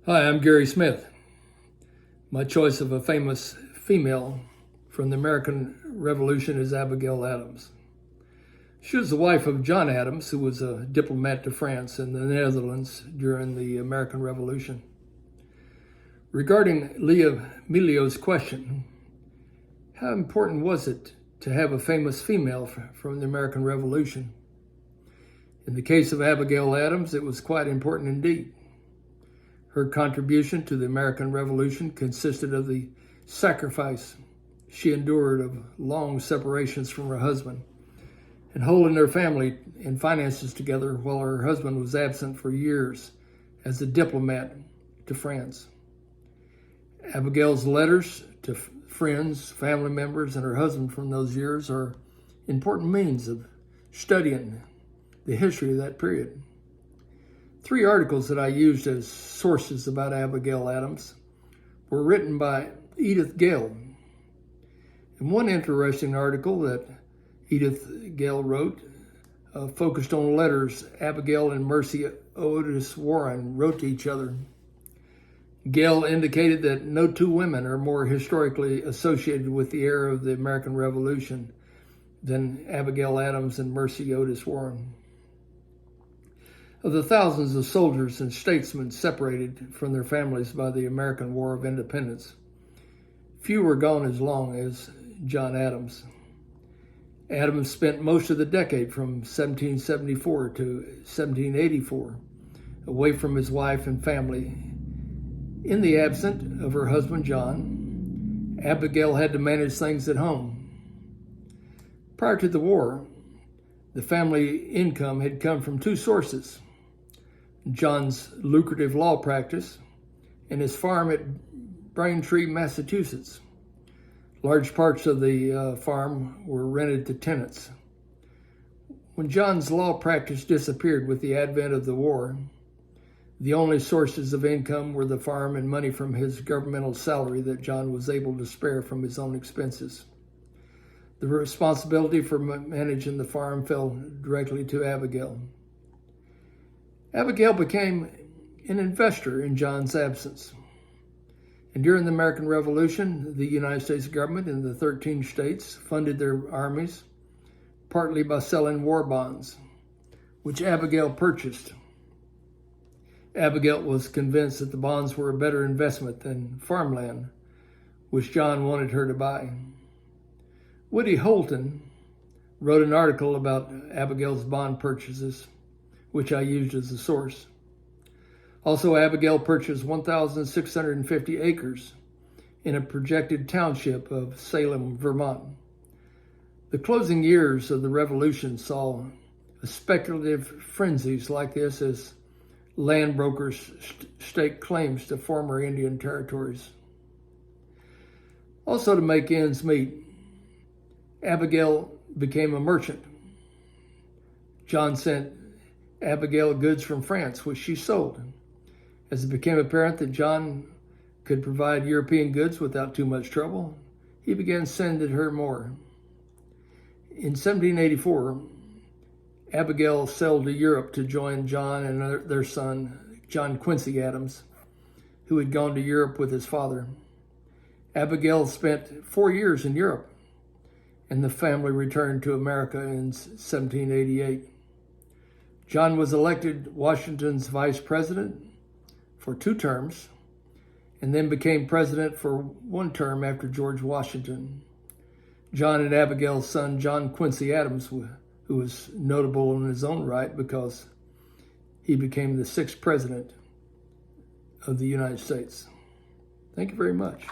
Hi, I'm Gary Smith. My choice of a famous female from the American Revolution is Abigail Adams. She was the wife of John Adams, who was a diplomat to France and the Netherlands during the American Revolution. Regarding Leah Milio's question, how important was it to have a famous female from the American Revolution? In the case of Abigail Adams, it was quite important indeed. Her contribution to the American Revolution consisted of the sacrifice she endured of long separations from her husband and holding their family and finances together while her husband was absent for years as a diplomat to France. Abigail's letters to friends, family members, and her husband from those years are important means of studying the history of that period. 3 articles that I used as sources about Abigail Adams were written by Edith Gale. And one interesting article that Edith Gale wrote focused on letters Abigail and Mercy Otis Warren wrote to each other. Gale indicated that no 2 women are more historically associated with the era of the American Revolution than Abigail Adams and Mercy Otis Warren. Of the thousands of soldiers and statesmen separated from their families by the American War of Independence, few were gone as long as John Adams. Adams spent most of the decade from 1774 to 1784 away from his wife and family. In the absence of her husband John, Abigail had to manage things at home. Prior to the war, the family income had come from 2 sources: John's lucrative law practice and his farm at Braintree, Massachusetts. Large parts of the farm were rented to tenants. When John's law practice disappeared with the advent of the war, the only sources of income were the farm and money from his governmental salary that John was able to spare from his own expenses. The responsibility for managing the farm fell directly to Abigail. Abigail became an investor in John's absence. And during the American Revolution, the United States government and the 13 states funded their armies, partly by selling war bonds, which Abigail purchased. Abigail was convinced that the bonds were a better investment than farmland, which John wanted her to buy. Woody Holton wrote an article about Abigail's bond purchases, which I used as a source. Also, Abigail purchased 1,650 acres in a projected township of Salem, Vermont. The closing years of the Revolution saw speculative frenzies like this as land brokers staked claims to former Indian territories. Also, to make ends meet, Abigail became a merchant. John sent Abigail goods from France, which she sold. As it became apparent that John could provide European goods without too much trouble, he began sending her more. In 1784, Abigail sailed to Europe to join John and their son, John Quincy Adams, who had gone to Europe with his father. Abigail spent 4 years in Europe, and the family returned to America in 1788. John was elected Washington's vice president for 2 terms, and then became president for 1 term after George Washington. John and Abigail's son, John Quincy Adams, who was notable in his own right because he became the 6th president of the United States. Thank you very much.